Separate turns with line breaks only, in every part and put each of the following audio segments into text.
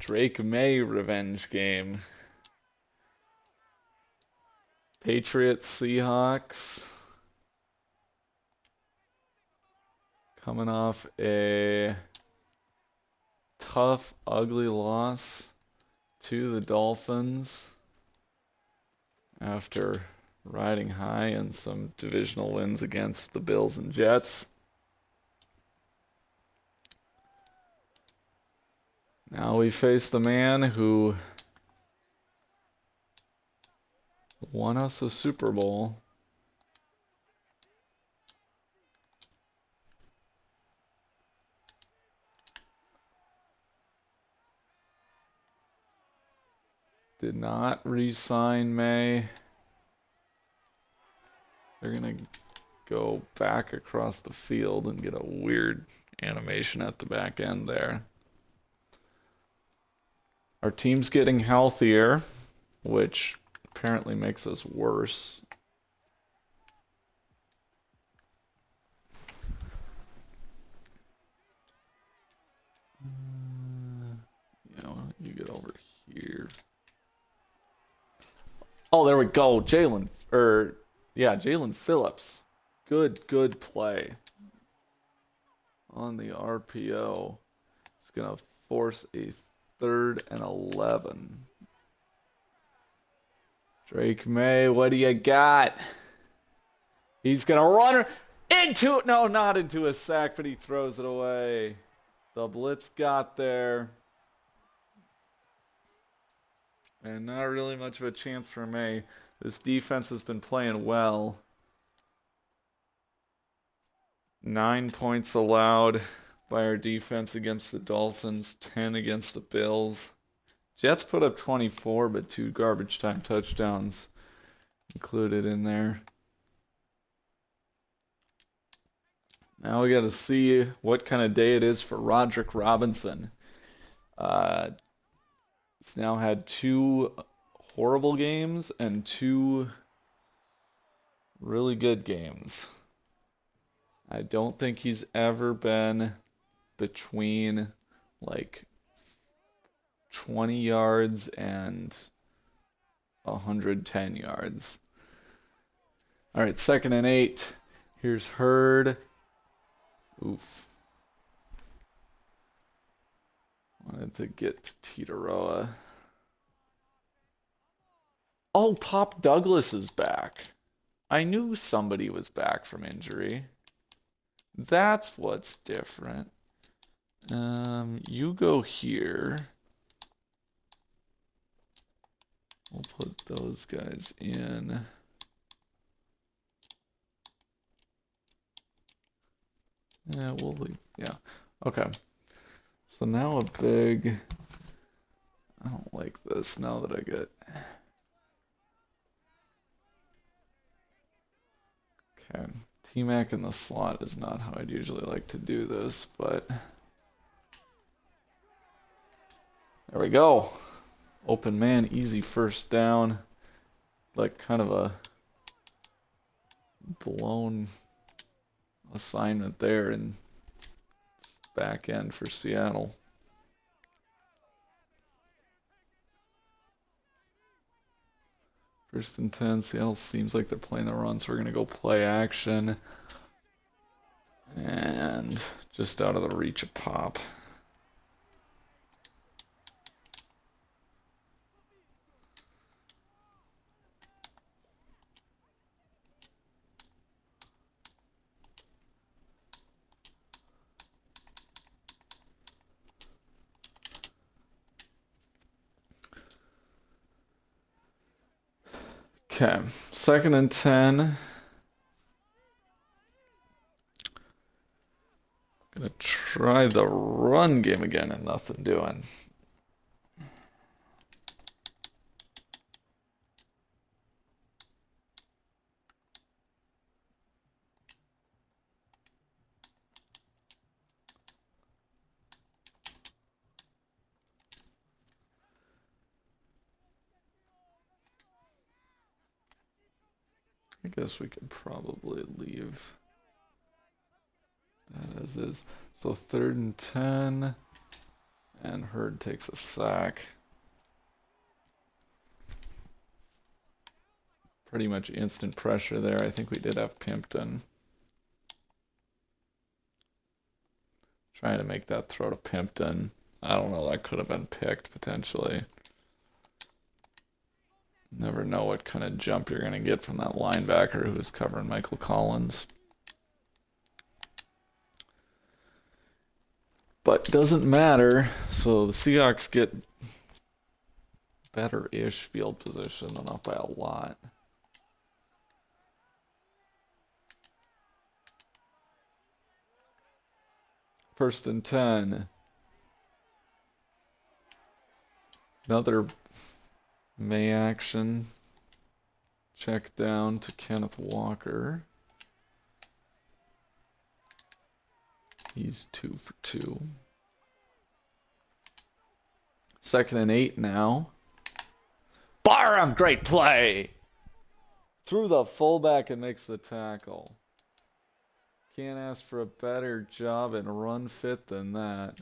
Drake May revenge game. Patriots, Seahawks. Coming off a tough, ugly loss to the Dolphins after riding high in some divisional wins against the Bills and Jets. Now we face the man who won us a Super Bowl. Did not re-sign May. They're going to go back across the field and get a weird animation at the back end there. Our team's getting healthier, which apparently makes us worse. You get over here. Oh, there we go. Jalen Phillips. Good play on the RPO. It's going to force a 3rd and 11. Drake May, what do you got? He's going to run into it. No, not into a sack, but he throws it away. The blitz got there. And not really much of a chance for May. This defense has been playing well. 9 points allowed by our defense against the Dolphins, 10 against the Bills. Jets put up 24, but 2 garbage time touchdowns included in there. Now we got to see what kind of day it is for Roderick Robinson. He's now had 2 horrible games and 2 really good games. I don't think he's ever been between like 20 yards and 110 yards. All right, 2nd and 8. Here's Hurd. Oof. Wanted to get to Titaroa. Oh, Pop Douglas is back. I knew somebody was back from injury. That's what's different. You go here. We'll put those guys in. Yeah, we'll leave. Yeah. Okay. So now a big... I don't like this now that I get... Okay. T-Mac in the slot is not how I'd usually like to do this, but... There we go. Open man, easy first down. Like kind of a blown assignment there in back end for Seattle. First and 10, Seattle seems like they're playing the run, so we're going to go play action. And just out of the reach of Pop. Okay, 2nd and 10. Gonna try the run game again and nothing doing. I guess we could probably leave that as is. So 3rd and 10. And Hurd takes a sack. Pretty much instant pressure there. I think we did have Pimpton. Trying to make that throw to Pimpton. I don't know, that could have been picked potentially. Never know what kind of jump you're going to get from that linebacker who was covering Michael Collins. But doesn't matter. So the Seahawks get better-ish field position, though not by a lot. First and 10. Another May action. Check down to Kenneth Walker. He's 2 for 2. 2nd and 8 now. Barham, great play! Through the fullback and makes the tackle. Can't ask for a better job in run fit than that.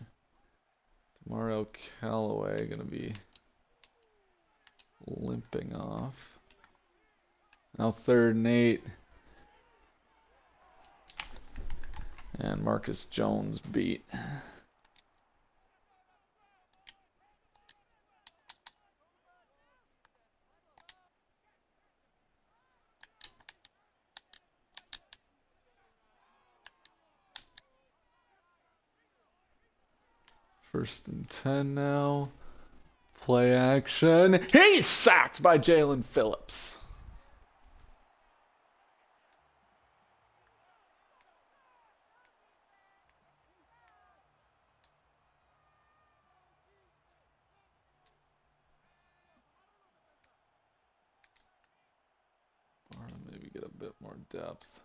Mario Callaway gonna be limping off. Now 3rd and 8. And Marcus Jones beat. First and 10 now. Play action. He's sacked by Jalen Phillips. Maybe get a bit more depth.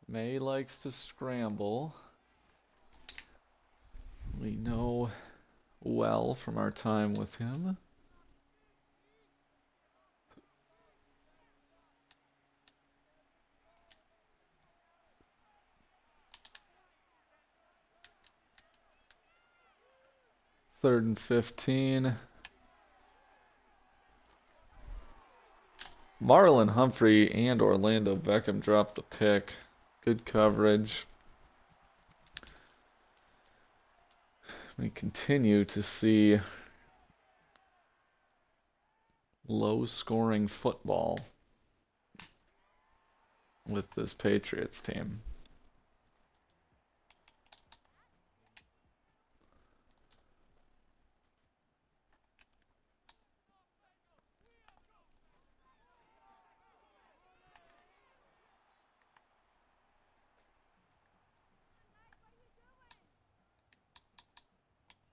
May likes to scramble. We know well from our time with him. Third and 15. Marlon Humphrey and Orlando Beckham dropped the pick. Good coverage. We continue to see low-scoring football with this Patriots team.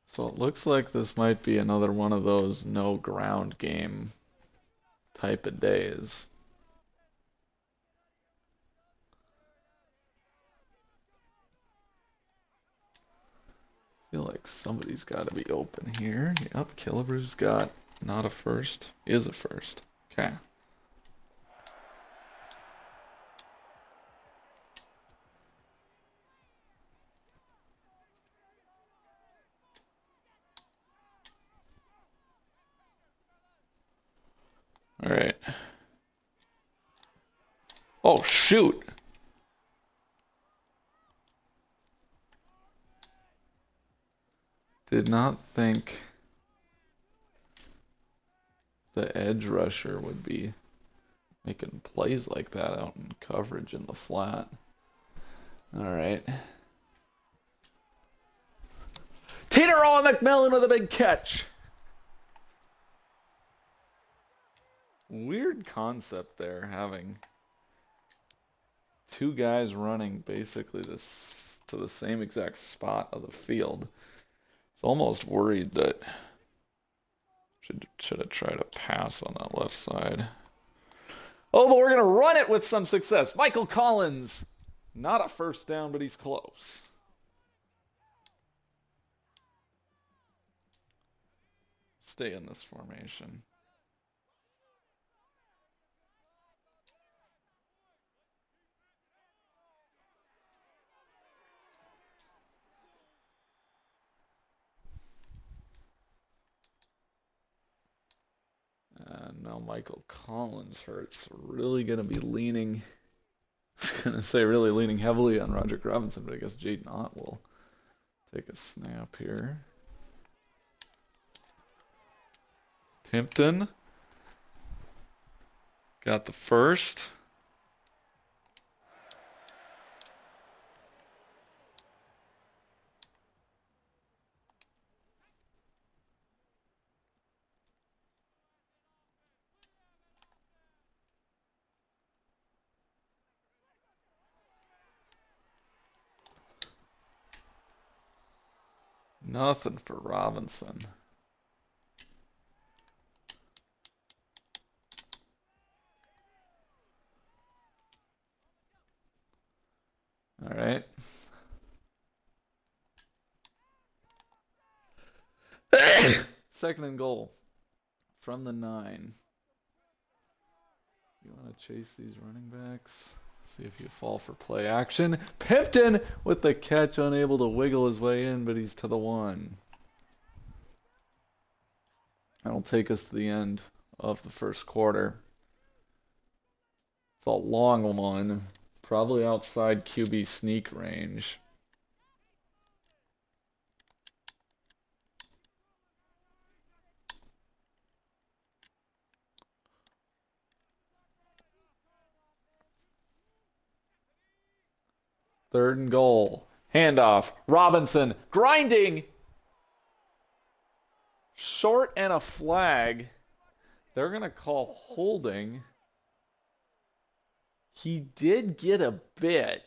So it looks like this might be another one of those no ground game type of days. I feel like somebody's got to be open here. Yep, Killeber's got not a first, is a first. Okay. All right. Oh, shoot. Did not think the edge rusher would be making plays like that out in coverage in the flat. All right. Teeter-Owen McMillan with a big catch. Weird concept there, having two guys running basically this to the same exact spot of the field. It's almost worried that should have tried to pass on that left side. Oh, but we're gonna run it with some success. Michael Collins, not a first down, but he's close. Stay in this formation. now Michael Collins hurts. Really going to be leaning, I was going to say really leaning heavily on Roderick Robinson, but I guess Jaden Ott will take a snap here. Pimpton got the first. Nothing for Robinson. All right. Second and goal from the 9. You want to chase these running backs? See if you fall for play action. Pimpton with the catch, unable to wiggle his way in, but he's to the 1. That'll take us to the end of the first quarter. It's a long one, probably outside QB sneak range. Third and goal. Handoff. Robinson grinding. Short and a flag. They're going to call holding. He did get a bit.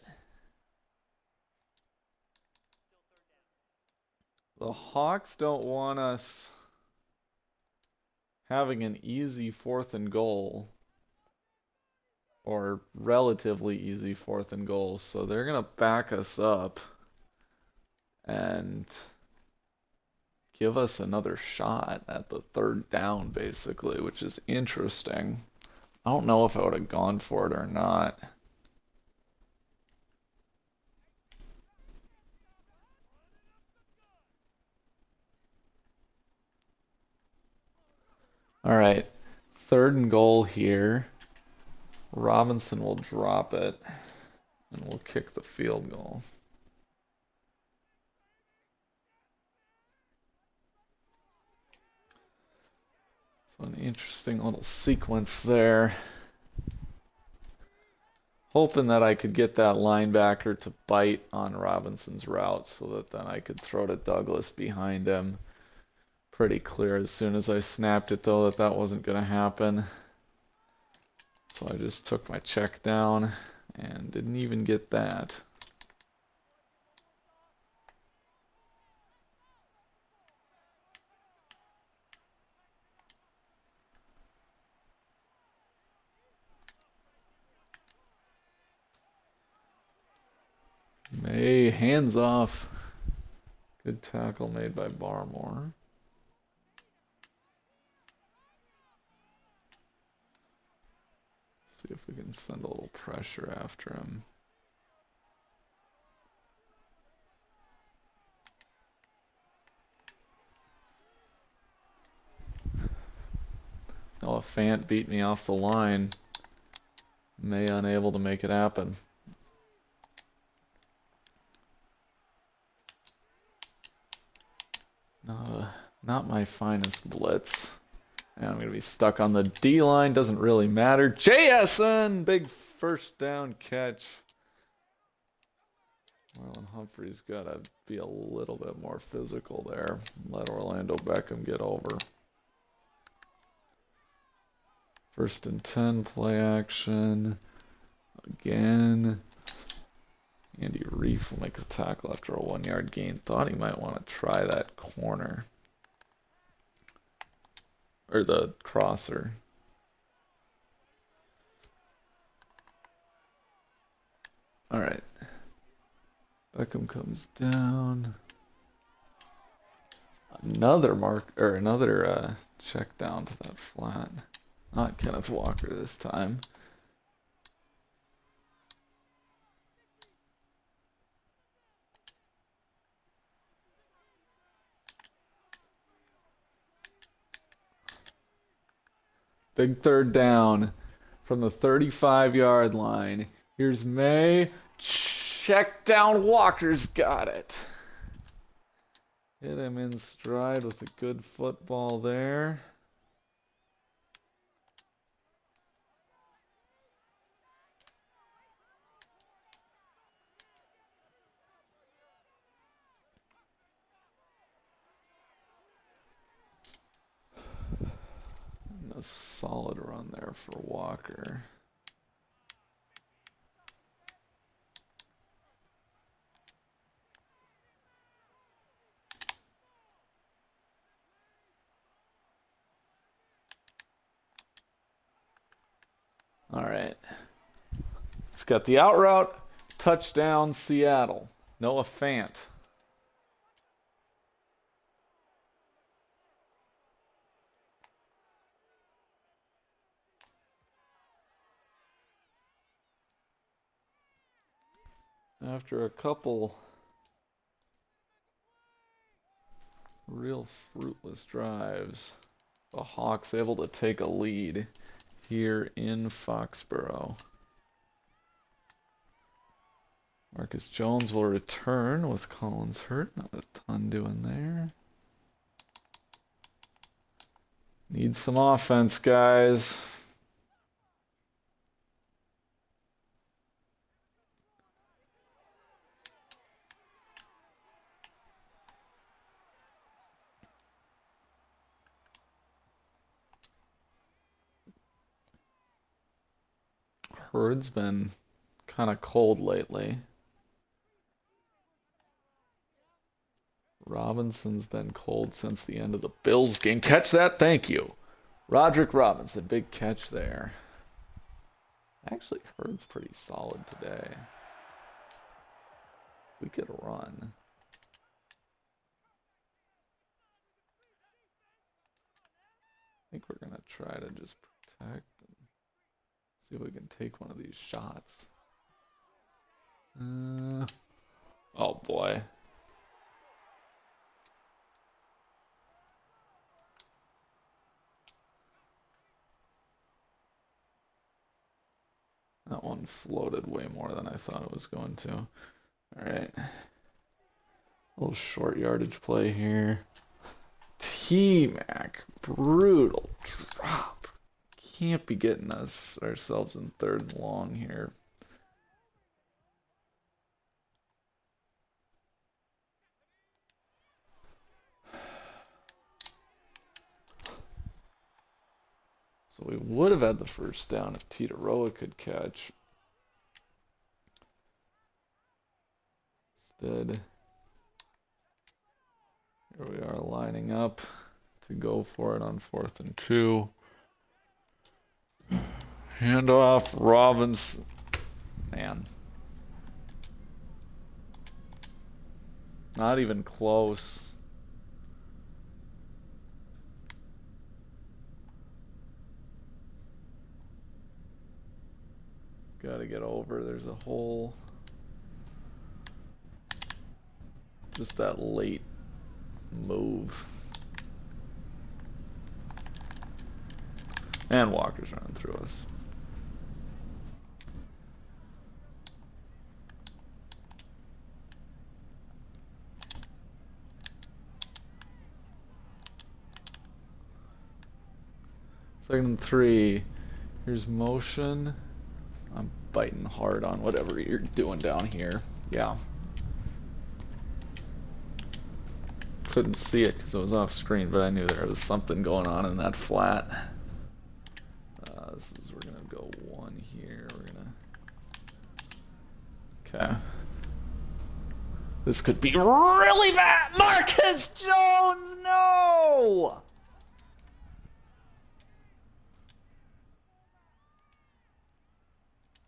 The Hawks don't want us having an easy 4th and goal. Or relatively easy 4th and goal. So they're going to back us up and give us another shot at the 3rd down, basically, which is interesting. I don't know if I would have gone for it or not. All right, 3rd and goal here. Robinson will drop it, and we'll kick the field goal. So an interesting little sequence there. Hoping that I could get that linebacker to bite on Robinson's route so that then I could throw to Douglas behind him. Pretty clear as soon as I snapped it, though, that that wasn't going to happen. So I just took my check down and didn't even get that. May, hands off. Good tackle made by Barmore. See if we can send a little pressure after him. Noah Fant beat me off the line. May unable to make it happen. Not my finest blitz. And I'm going to be stuck on the D line. Doesn't really matter. JSN! Big first down catch. Marlon Humphrey's got to be a little bit more physical there. Let Orlando Beckham get over. 1st and 10, play action. Again. Andy Reif will make the tackle after a 1-yard gain. Thought he might want to try that corner. Or the crosser. Alright. Beckham comes down. Another check down to that flat. Not Kenneth Walker this time. Big third down from the 35-yard line. Here's May. Check down. Walker's got it. Hit him in stride with a good football there. And a solid run there for Walker. All right. It's got the out route, touchdown, Seattle. Noah Fant. After a couple real fruitless drives, the Hawks able to take a lead here in Foxborough. Marcus Jones will return with Collins hurt. Not a ton doing there. Need some offense, guys. Herd's been kind of cold lately. Robinson's been cold since the end of the Bills game. Catch that? Thank you. Roderick Robinson, big catch there. Actually, Herd's pretty solid today. We could run. I think we're going to try to just protect and see if we can take one of these shots. Oh boy. That one floated way more than I thought it was going to. All right. A little short yardage play here. T-Mac, brutal drop. Can't be getting ourselves in third and long here. So we would have had the first down if Titaroa could catch. Instead, here we are lining up to go for it on 4th and 2. Handoff, Robinson. Man. Not even close. Gotta get over. There's a hole. Just that late move. And Walker's running through us. Second and 3. Here's motion. I'm biting hard on whatever you're doing down here. Yeah. Couldn't see it because it was off screen, but I knew there was something going on in that flat. We're gonna go 1 here. Okay. This could be really bad. Marcus Jones, no!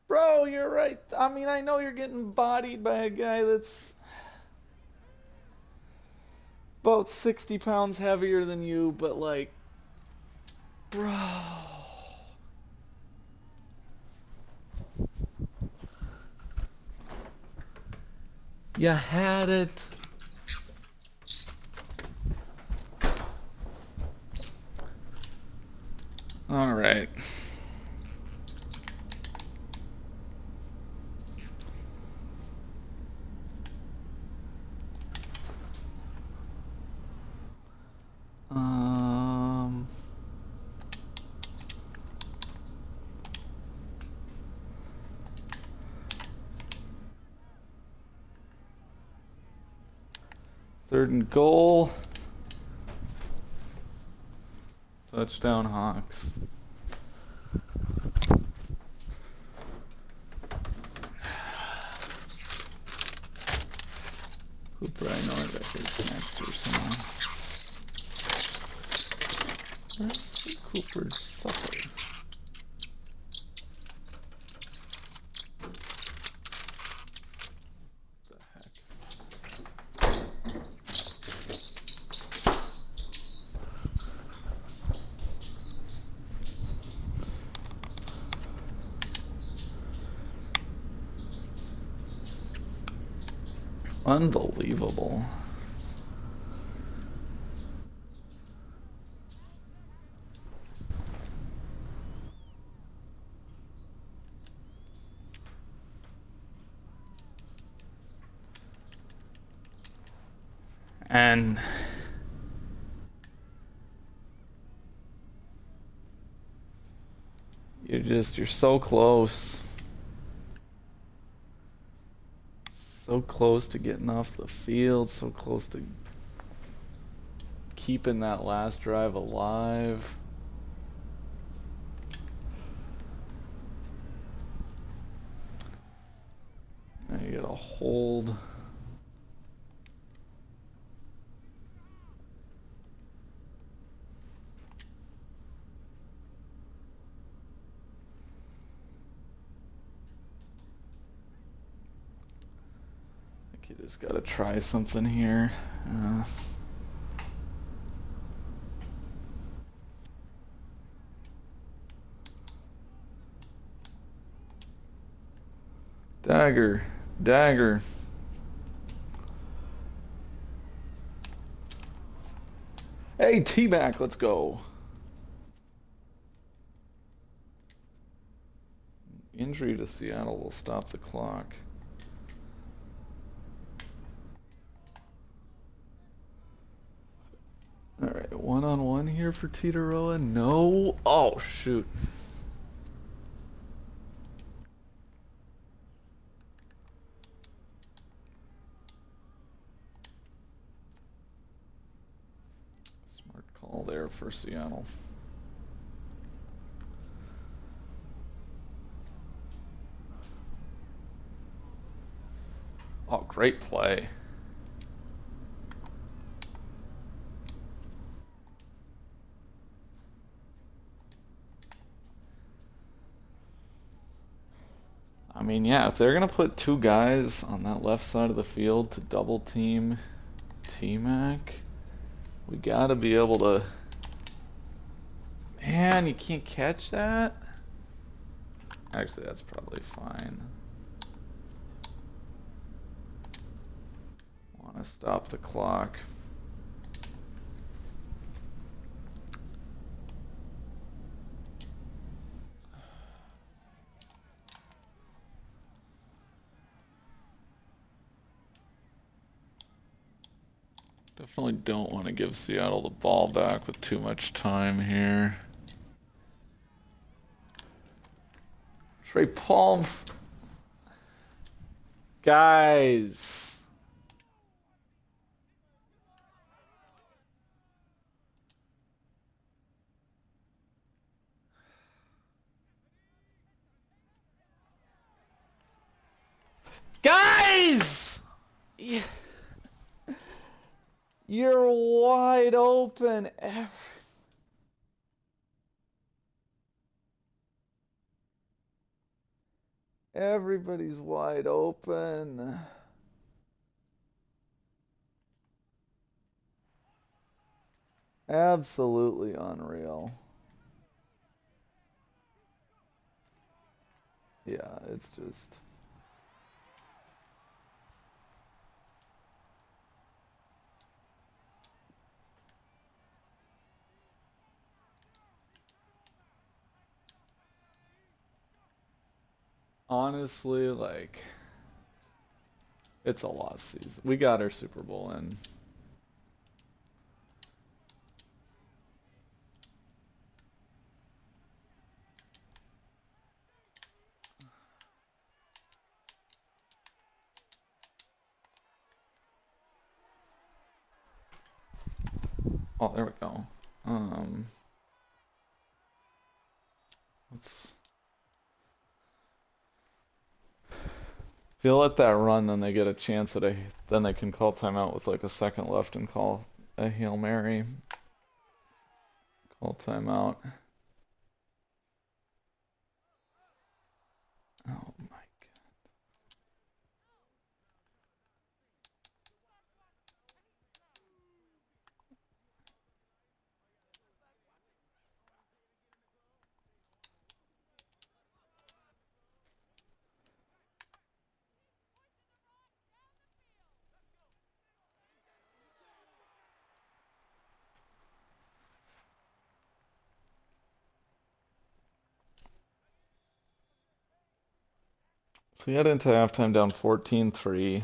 Bro, you're right. I mean, I know you're getting bodied by a guy that's about 60 pounds heavier than you, but like, bro. You had it. All right. Third and goal. Touchdown Hawks. Cooper, I know I got his next or something. Where's Cooper's supper? Unbelievable. And you're so close. So close to getting off the field, so close to keeping that last drive alive. Now you gotta hold. You just gotta try something here. Dagger. Hey, T-Mac, let's go. Injury to Seattle will stop the clock. Alright, one-on-one here for Titaroa. No. Oh, shoot. Smart call there for Seattle. Oh, great play. I mean, yeah, if they're going to put two guys on that left side of the field to double team T-Mac, we got to be able to... Man, you can't catch that? Actually, that's probably fine. Want to stop the clock. Definitely don't want to give Seattle the ball back with too much time here. Trey Palm. Guys. Guys! Yeah. You're wide open. Everybody's wide open. Absolutely unreal. Yeah, it's just... honestly, like, it's a lost season. We got our Super Bowl in. Oh, there we go. Let's. If you let that run, then they get a chance at a. Then they can call timeout with like a second left and call a Hail Mary. Call timeout. Oh my God. So we head into halftime down 14-3.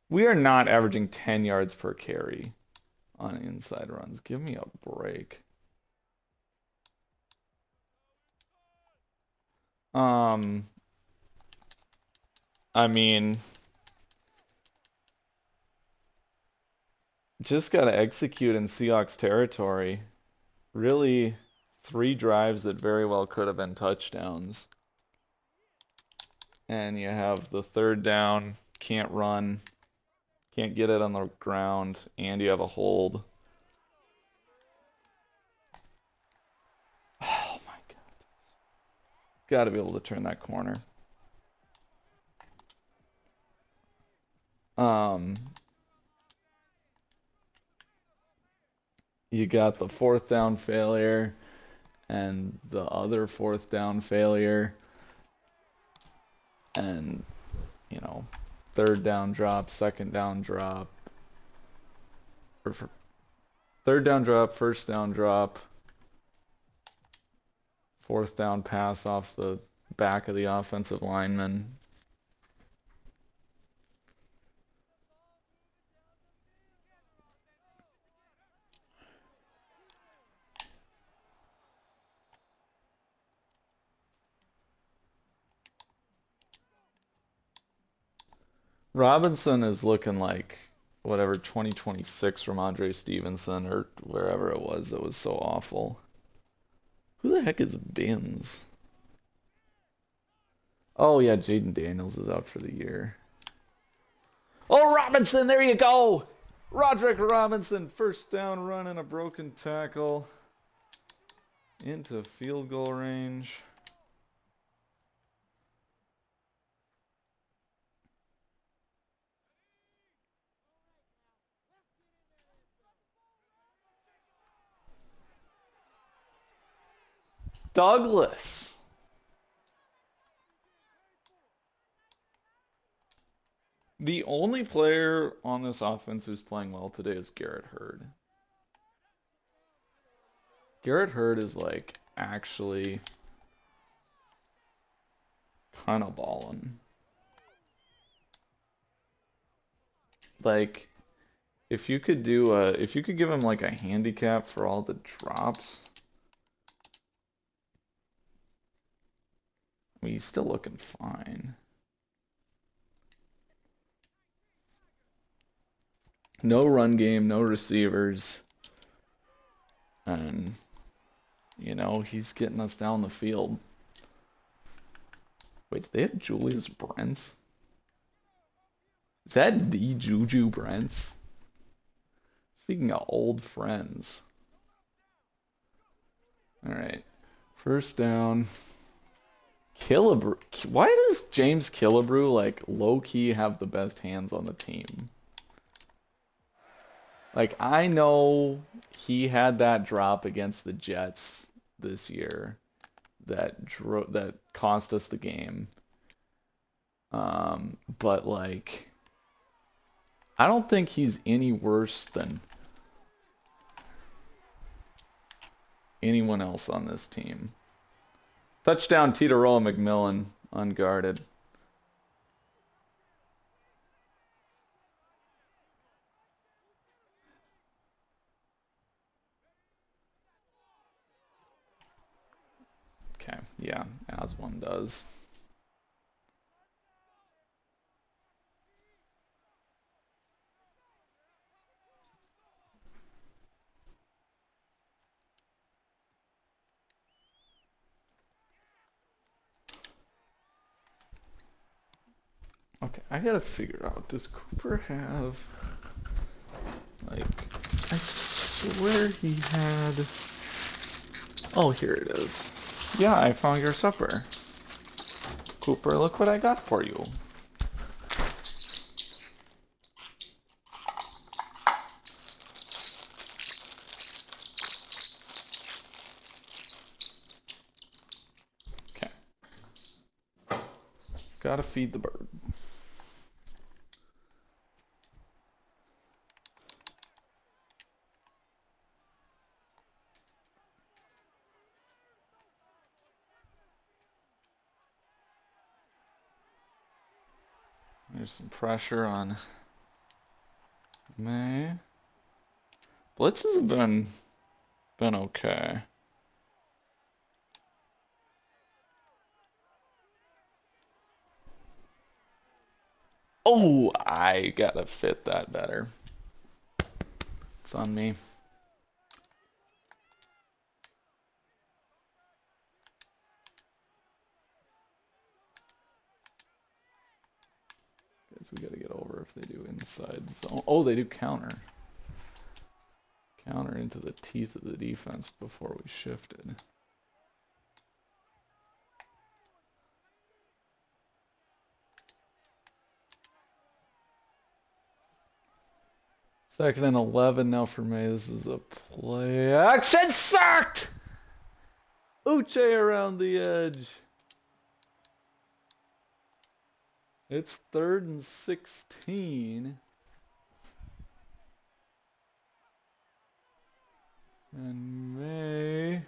We are not averaging 10 yards per carry on inside runs. Give me a break. I mean, just got to execute in Seahawks territory. Really, 3 drives that very well could have been touchdowns. And you have the third down, can't run, can't get it on the ground, and you have a hold. Oh my God. Got to be able to turn that corner. You got the 4th down failure and the other 4th down failure and, you know, 3rd down drop, 2nd down drop, or 3rd down drop, 1st down drop, 4th down pass off the back of the offensive lineman. Robinson is looking like whatever 2026 from Andre Stevenson or wherever it was that was so awful. Who the heck is Binns? Oh yeah, Jaden Daniels is out for the year. Oh, Robinson, there you go! Roderick Robinson, 1st down run and a broken tackle into field goal range. Douglas. The only player on this offense who's playing well today is Garrett Hurd. Garrett Hurd is like actually kind of balling. Like if you could give him like a handicap for all the drops. I mean, he's still looking fine. No run game, no receivers. And, you know, he's getting us down the field. Wait, did they have Julius Brents? Is that the Juju Brents? Speaking of old friends. Alright. 1st down. Killebrew. Why does James Killebrew, like, low-key have the best hands on the team? Like, I know he had that drop against the Jets this year that cost us the game. But, like, I don't think he's any worse than... anyone else on this team. Touchdown, Titaroa McMillan, unguarded. Okay, yeah, as one does. Okay, I gotta figure out, does Cooper have, like, I swear he had, oh, here it is. Yeah, I found your supper. Cooper, look what I got for you. Okay. Gotta feed the bird. There's some pressure on May. Blitzes have been okay. Oh, I gotta fit that better. It's on me. Guys, we gotta get over if they do inside zone. Oh, they do counter. Counter into the teeth of the defense before we shifted. Second and 11 now for May. This is a play action sacked! Uche around the edge. It's 3rd and 16. And May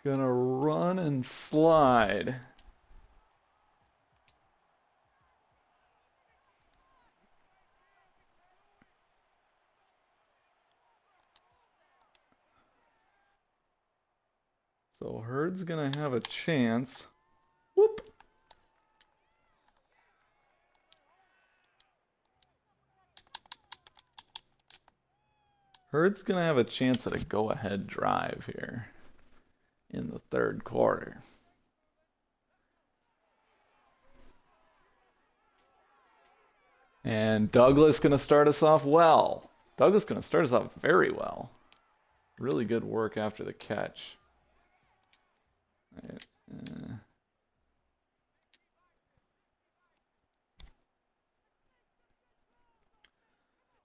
gonna run and slide. So Hurd's gonna have a chance. Whoop! Hurd's gonna have a chance at a go-ahead drive here in the 3rd quarter. And Douglas gonna start us off well. Douglas gonna start us off very well. Really good work after the catch. Right.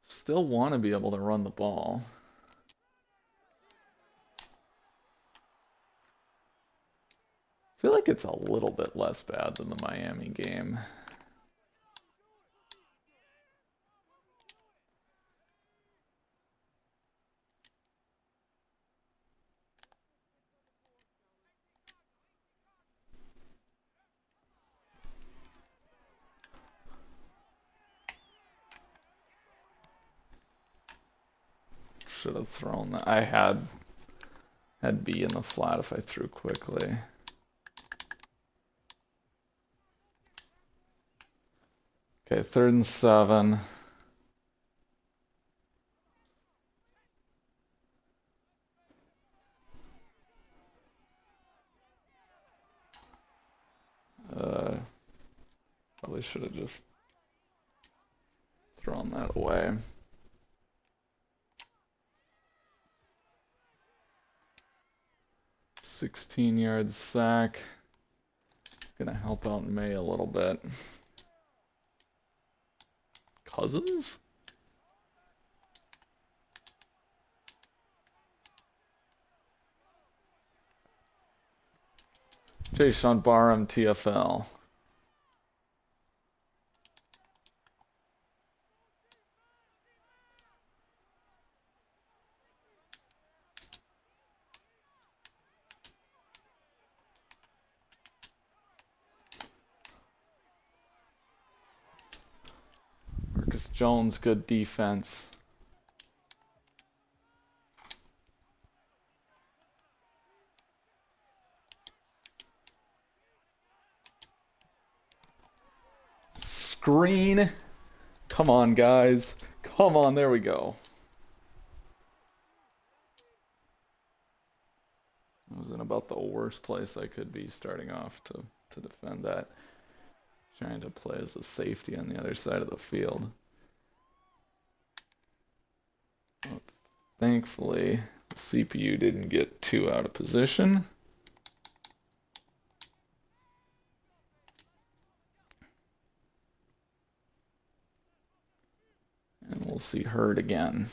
Still want to be able to run the ball. I feel like it's a little bit less bad than the Miami game. Should have thrown that. I had B in the flat if I threw quickly. Okay, 3rd and 7. Probably should have just thrown that away. $16-yard sack. Gonna help out May a little bit. Cousins? Jay-Sean Barham, TFL. Marcus Jones, good defense. Screen. Come on, guys. Come on, there we go. I was in about the worst place I could be starting off to defend that. Trying to play as a safety on the other side of the field. But thankfully, the CPU didn't get too out of position. And we'll see Hurd again.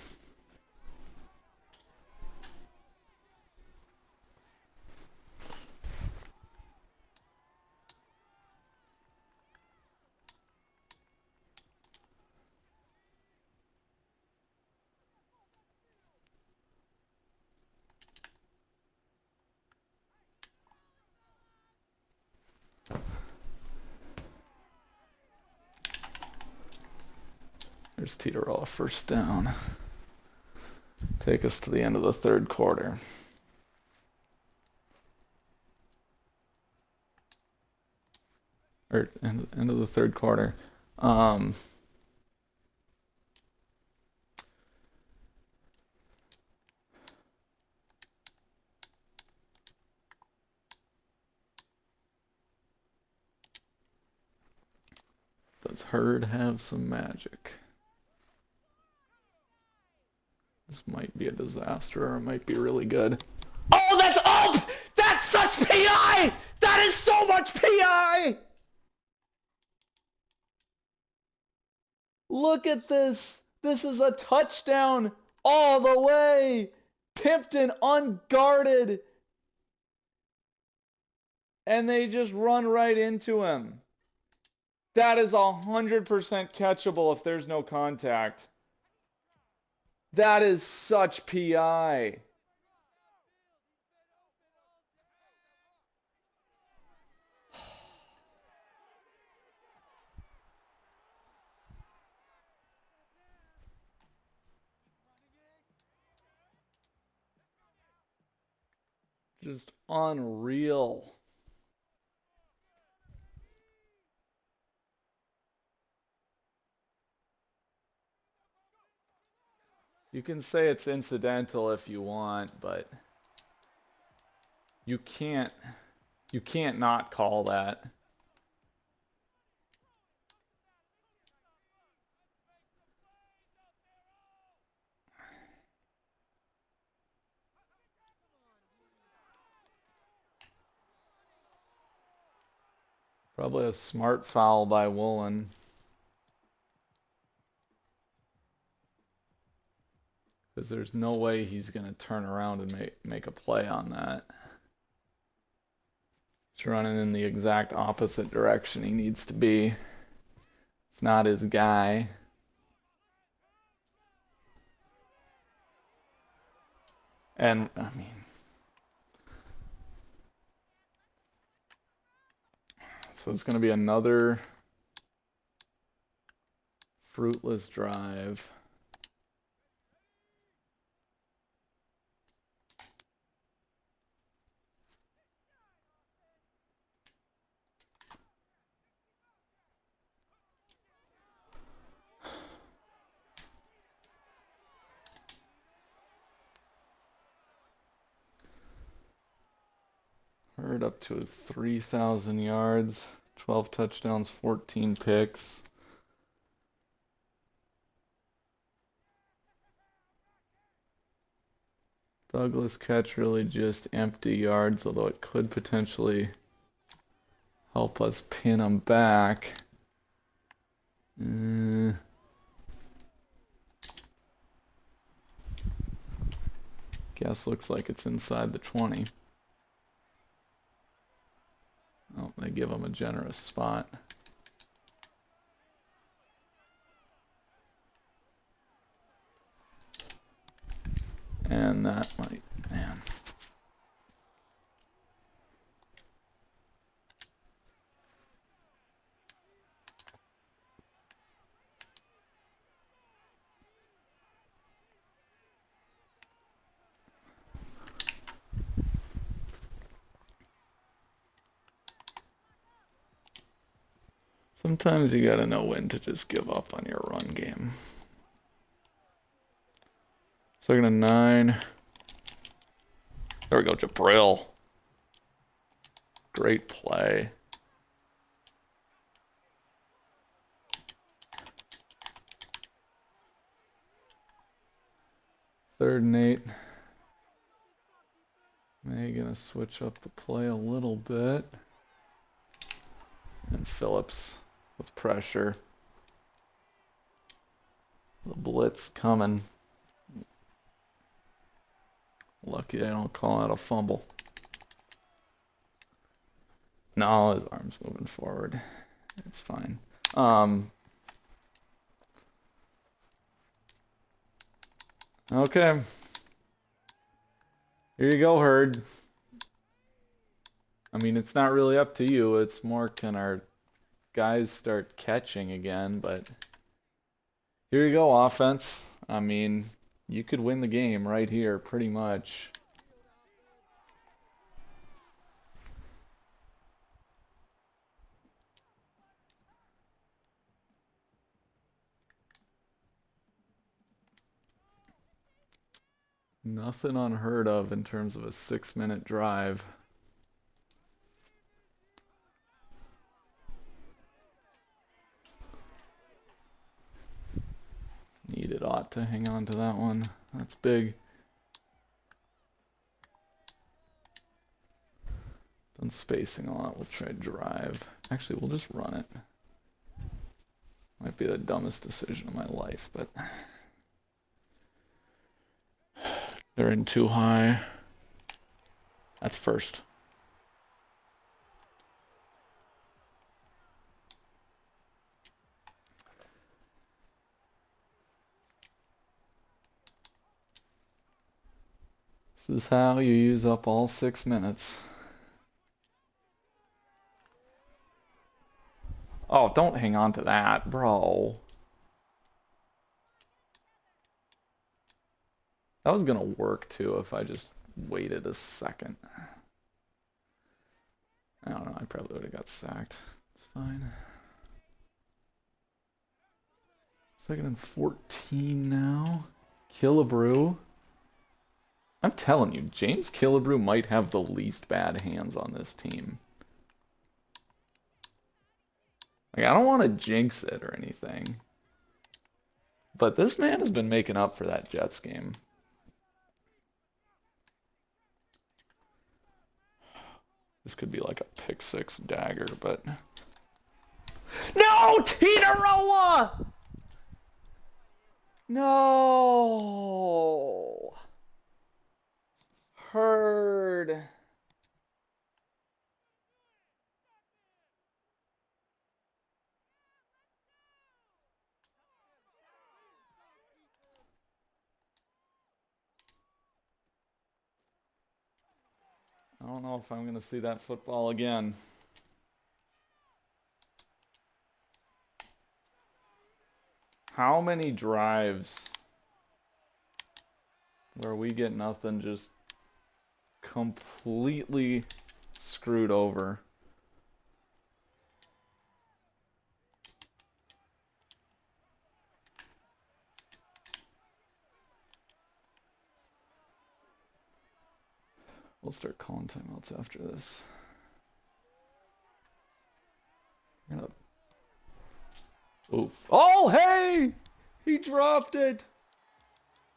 There's Teeter-off, first down. Take us to the end of the third quarter. Or end of the third quarter. Does Hurd have some magic? This might be a disaster, or it might be really good. Oh, that's up! That's such PI! That is so much PI! Look at this! This is a touchdown all the way! Pimpton unguarded! And they just run right into him. That is 100% catchable if there's no contact. That is such PI. Just unreal. You can say it's incidental if you want, but you can't not call that. Probably a smart foul by Woolen. Because there's no way he's going to turn around and make a play on that. He's running in the exact opposite direction he needs to be. It's not his guy. And, I mean... So it's going to be another fruitless drive. Hurd up to 3,000 yards, 12 touchdowns, 14 picks. Douglas catch really just empty yards, although it could potentially help us pin him back. Guess looks like it's inside the 20. Oh, they give him a generous spot. And that might, man. Sometimes you gotta know when to just give up on your run game. 2nd and 9. There we go, Jabril. Great play. Third and 8. May gonna switch up the play a little bit. And Phillips with pressure. The blitz coming. Lucky I don't call out a fumble. No, his arm's moving forward. It's fine. Okay. Here you go, Herd. I mean, it's not really up to you. It's more, can our guys start catching again? But here you go, offense. I mean, you could win the game right here, pretty much. Nothing unheard of in terms of a 6-minute drive. Needed ought to hang on to that one. That's big. Done spacing a lot. We'll try drive. Actually, we'll just run it. Might be the dumbest decision of my life, but they're in too high. That's first. This is how you use up all 6 minutes. Oh, don't hang on to that, bro. That was gonna work too if I just waited a second. I don't know, I probably would have got sacked. It's fine. 2nd and 14 now. Killebrew. I'm telling you, James Killebrew might have the least bad hands on this team. Like, I don't want to jinx it or anything, but this man has been making up for that Jets game. This could be like a pick 6 dagger, but... No! Tinaroa! No! Herd. I don't know if I'm going to see that football again. How many drives where we get nothing, just completely screwed over? We'll start calling timeouts after this. Oof. Oh, hey! He dropped it!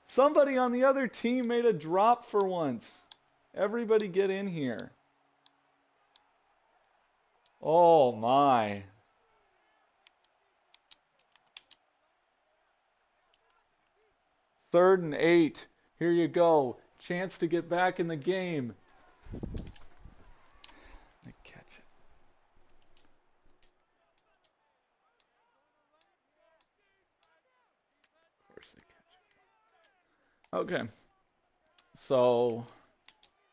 Somebody on the other team made a drop for once. Everybody get in here. Oh, my. Third and 8. Here you go. Chance to get back in the game. They catch it. Of course they catch it. Okay. So,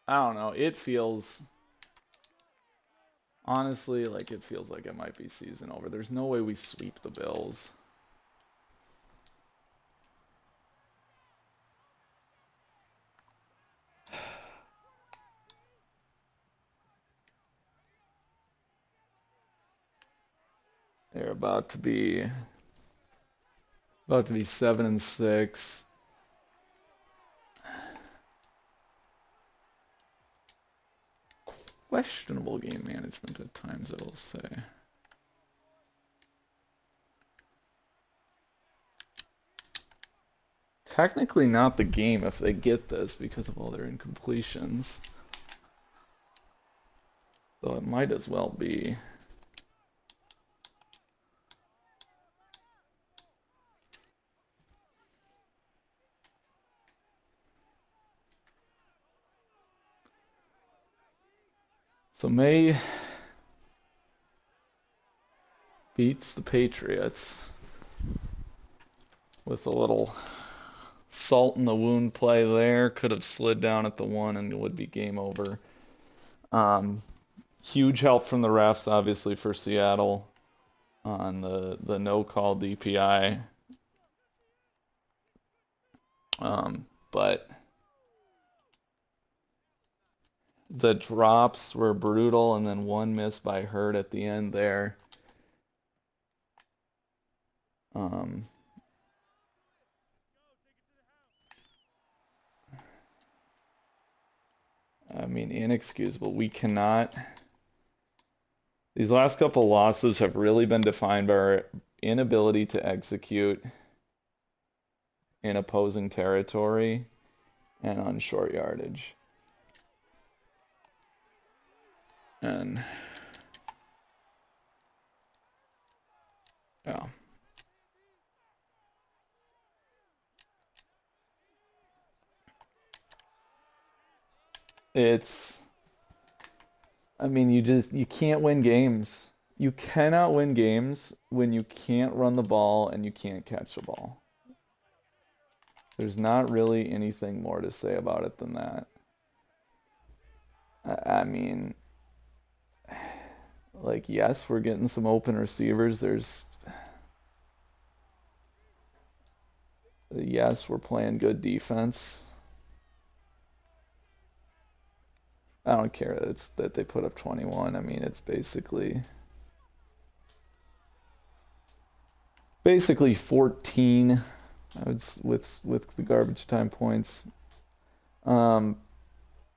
I don't know. It feels... Honestly, like, it feels like it might be season over. There's no way we sweep the Bills. They're about to be 7-6. Questionable game management at times, I will say. Technically not the game if they get this because of all their incompletions. Though it might as well be. So May beats the Patriots with a little salt in the wound play there. Could have slid down at the 1 and it would be game over. Huge help from the refs, obviously, for Seattle on the no-call DPI. But the drops were brutal, and then one miss by Hurd at the end there. I mean, inexcusable. We cannot. These last couple losses have really been defined by our inability to execute in opposing territory and on short yardage. And yeah. I mean, you can't win games. You cannot win games when you can't run the ball and you can't catch the ball. There's not really anything more to say about it than that. I mean, like, yes, we're getting some open receivers. Yes, we're playing good defense. I don't care that they put up 21. I mean, it's basically 14 with the garbage time points.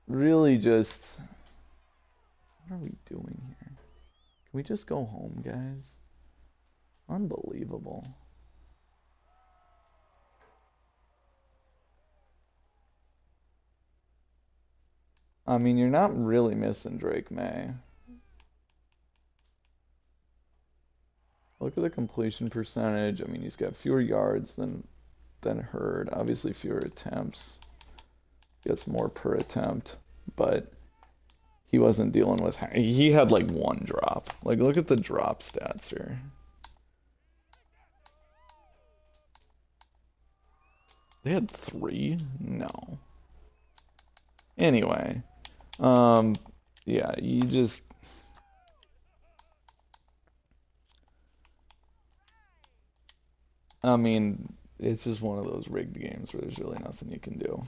Really just, what are we doing here? Can we just go home, guys? Unbelievable. I mean, you're not really missing Drake May. Look at the completion percentage. I mean, he's got fewer yards than Hurd. Obviously, fewer attempts. Gets more per attempt, but he wasn't dealing with. He had like one drop. Like, look at the drop stats here. They had 3? No. Anyway, yeah, you just. I mean, it's just one of those rigged games where there's really nothing you can do.